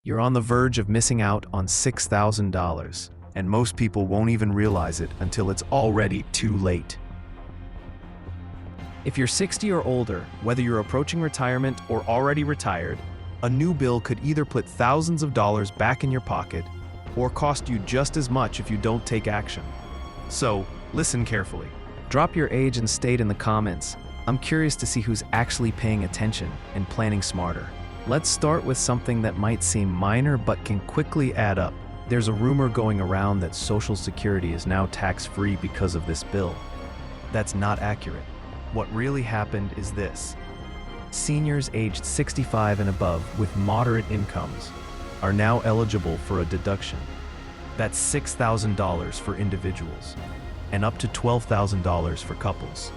You're on the verge of missing out on $6,000, and most people won't even realize it until it's already too late. If you're 60 or older, whether you're approaching retirement or already retired, a new bill could either put thousands of dollars back in your pocket or cost you just as much if you don't take action. So, listen carefully. Drop your age and state in the comments. I'm curious to see who's actually paying attention and planning smarter. Let's start with something that might seem minor but can quickly add up. There's a rumor going around that Social Security is now tax-free because of this bill. That's not accurate. What really happened is this. Seniors aged 65 and above with moderate incomes are now eligible for a deduction. That's $6,000 for individuals and up to $12,000 for couples.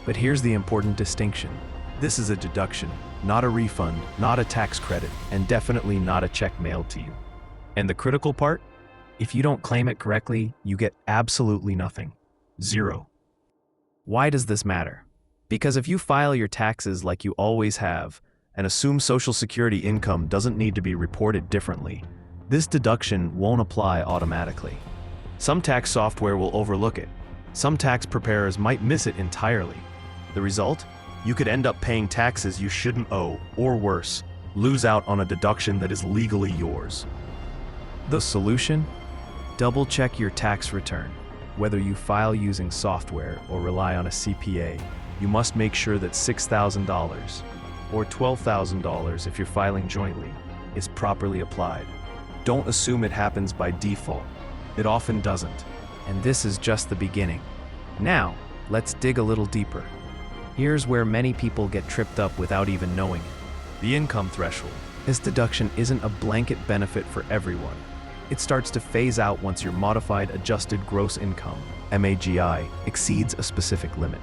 But here's the important distinction. This is a deduction, not a refund, not a tax credit, and definitely not a check mailed to you. And the critical part? If you don't claim it correctly, you get absolutely nothing. Zero. Why does this matter? Because if you file your taxes like you always have and assume Social Security income doesn't need to be reported differently, this deduction won't apply automatically. Some tax software will overlook it. Some tax preparers might miss it entirely. The result? You could end up paying taxes you shouldn't owe, or worse, lose out on a deduction that is legally yours. The solution? Double-check your tax return. Whether you file using software or rely on a CPA, you must make sure that $6,000, or $12,000 if you're filing jointly, is properly applied. Don't assume it happens by default. It often doesn't. And this is just the beginning. Now, let's dig a little deeper. Here's where many people get tripped up without even knowing it. The income threshold. This deduction isn't a blanket benefit for everyone. It starts to phase out once your modified adjusted gross income, MAGI, exceeds a specific limit.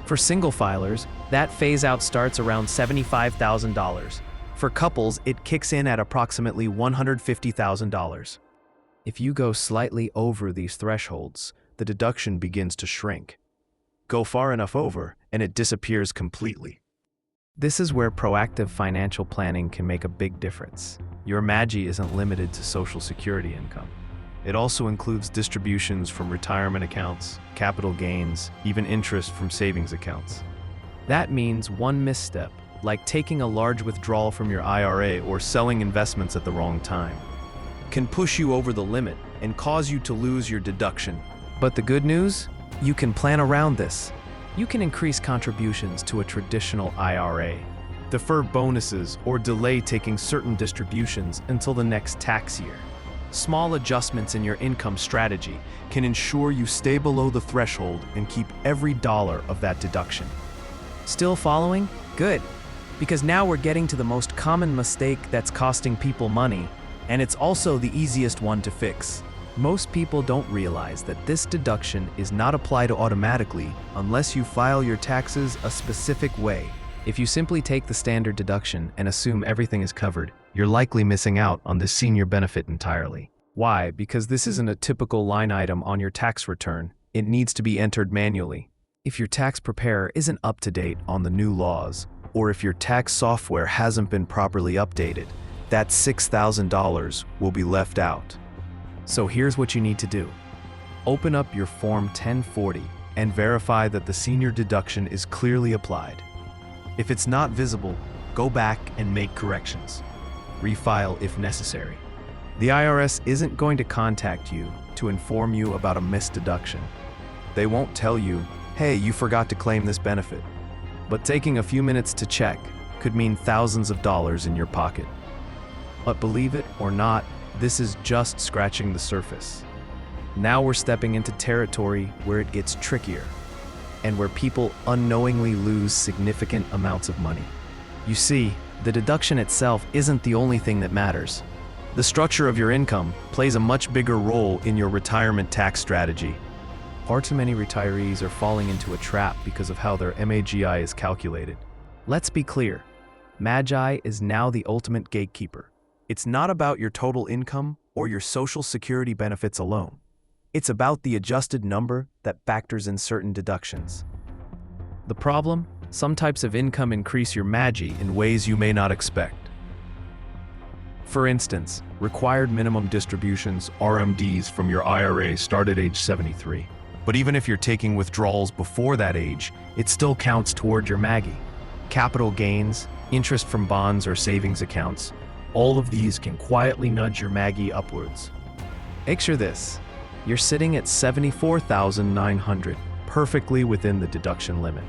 For single filers, that phase-out starts around $75,000. For couples, it kicks in at approximately $150,000. If you go slightly over these thresholds, the deduction begins to shrink. Go far enough over, and it disappears completely. This is where proactive financial planning can make a big difference. Your MAGI isn't limited to Social Security income. It also includes distributions from retirement accounts, capital gains, even interest from savings accounts. That means one misstep, like taking a large withdrawal from your IRA or selling investments at the wrong time, can push you over the limit and cause you to lose your deduction. But the good news? You can plan around this. You can increase contributions to a traditional IRA, defer bonuses, or delay taking certain distributions until the next tax year. Small adjustments in your income strategy can ensure you stay below the threshold and keep every dollar of that deduction. Still following? Good. Because now we're getting to the most common mistake that's costing people money, and it's also the easiest one to fix. Most people don't realize that this deduction is not applied automatically unless you file your taxes a specific way. If you simply take the standard deduction and assume everything is covered, you're likely missing out on this senior benefit entirely. Why? Because this isn't a typical line item on your tax return. It needs to be entered manually. If your tax preparer isn't up to date on the new laws, or if your tax software hasn't been properly updated, that $6,000 will be left out. So here's what you need to do. Open up your Form 1040 and verify that the senior deduction is clearly applied. If it's not visible, go back and make corrections. Refile if necessary. The IRS isn't going to contact you to inform you about a missed deduction. They won't tell you, hey, you forgot to claim this benefit. But taking a few minutes to check could mean thousands of dollars in your pocket. But believe it or not, this is just scratching the surface. Now we're stepping into territory where it gets trickier, and where people unknowingly lose significant amounts of money. You see, the deduction itself isn't the only thing that matters. The structure of your income plays a much bigger role in your retirement tax strategy. Far too many retirees are falling into a trap because of how their MAGI is calculated. Let's be clear, MAGI is now the ultimate gatekeeper. It's not about your total income or your Social Security benefits alone. It's about the adjusted number that factors in certain deductions. The problem? Some types of income increase your MAGI in ways you may not expect. For instance, required minimum distributions (RMDs) from your IRA start at age 73. But even if you're taking withdrawals before that age, it still counts toward your MAGI. Capital gains, interest from bonds or savings accounts, all of these can quietly nudge your MAGI upwards. Picture this. You're sitting at $74,900, perfectly within the deduction limit.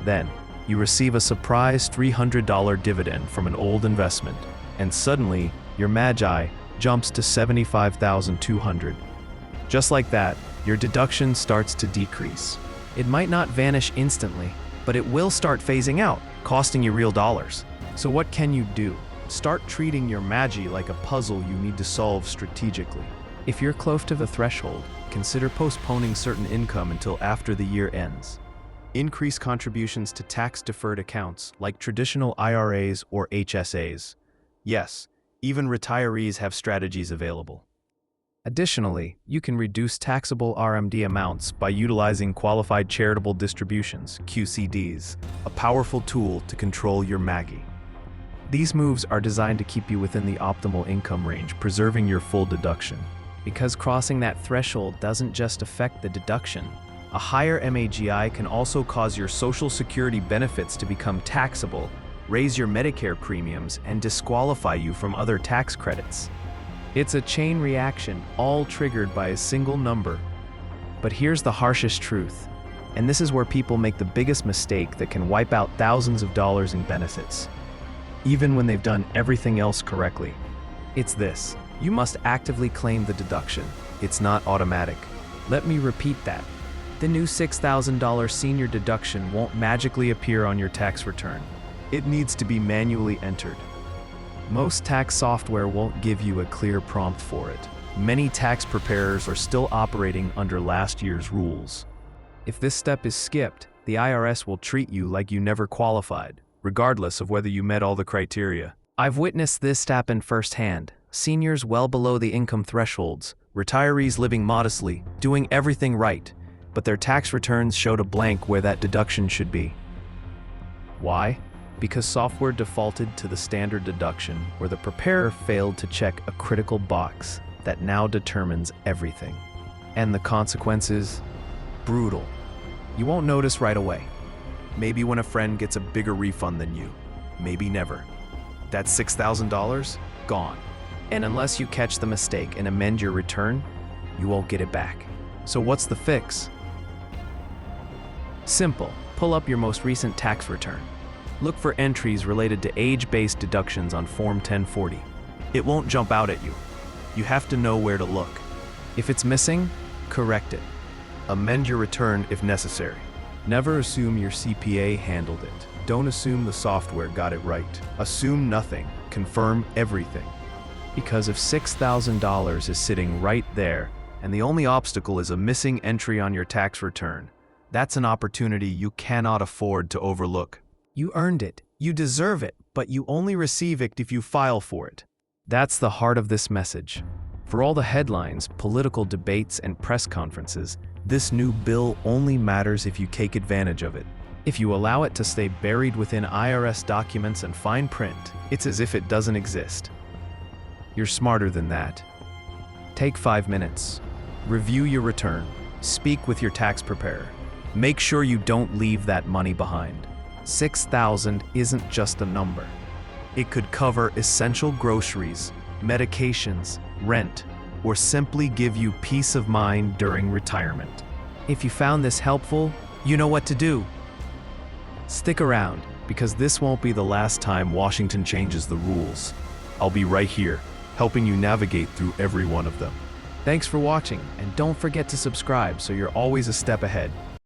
Then, you receive a surprise $300 dividend from an old investment, and suddenly, your MAGI jumps to $75,200. Just like that, your deduction starts to decrease. It might not vanish instantly, but it will start phasing out, costing you real dollars. So what can you do? Start treating your MAGI like a puzzle you need to solve strategically. If you're close to the threshold, consider postponing certain income until after the year ends. Increase contributions to tax-deferred accounts like traditional IRAs or HSAs. Yes, even retirees have strategies available. Additionally, you can reduce taxable RMD amounts by utilizing qualified charitable distributions, QCDs, a powerful tool to control your MAGI. These moves are designed to keep you within the optimal income range, preserving your full deduction. Because crossing that threshold doesn't just affect the deduction, a higher MAGI can also cause your Social Security benefits to become taxable, raise your Medicare premiums, and disqualify you from other tax credits. It's a chain reaction, all triggered by a single number. But here's the harshest truth, and this is where people make the biggest mistake that can wipe out thousands of dollars in benefits, even when they've done everything else correctly. It's this: you must actively claim the deduction. It's not automatic. Let me repeat that. The new $6,000 senior deduction won't magically appear on your tax return. It needs to be manually entered. Most tax software won't give you a clear prompt for it. Many tax preparers are still operating under last year's rules. If this step is skipped, the IRS will treat you like you never qualified, regardless of whether you met all the criteria. I've witnessed this happen firsthand. Seniors well below the income thresholds, retirees living modestly, doing everything right, but their tax returns showed a blank where that deduction should be. Why? Because software defaulted to the standard deduction, where the preparer failed to check a critical box that now determines everything. And the consequences? Brutal. You won't notice right away. Maybe when a friend gets a bigger refund than you. Maybe never. That $6,000? Gone. And unless you catch the mistake and amend your return, you won't get it back. So what's the fix? Simple. Pull up your most recent tax return. Look for entries related to age-based deductions on Form 1040. It won't jump out at you. You have to know where to look. If it's missing, correct it. Amend your return if necessary. Never assume your CPA handled it. Don't assume the software got it right. Assume nothing. Confirm everything. Because if $6,000 is sitting right there, and the only obstacle is a missing entry on your tax return, that's an opportunity you cannot afford to overlook. You earned it, you deserve it, but you only receive it if you file for it. That's the heart of this message. For all the headlines, political debates, and press conferences, this new bill only matters if you take advantage of it. If you allow it to stay buried within IRS documents and fine print, it's as if it doesn't exist. You're smarter than that. Take 5 minutes. Review your return. Speak with your tax preparer. Make sure you don't leave that money behind. $6,000 isn't just a number. It could cover essential groceries, medications, rent, or simply give you peace of mind during retirement. If you found this helpful, you know what to do. Stick around, because this won't be the last time Washington changes the rules. I'll be right here, helping you navigate through every one of them. Thanks for watching, and don't forget to subscribe so you're always a step ahead.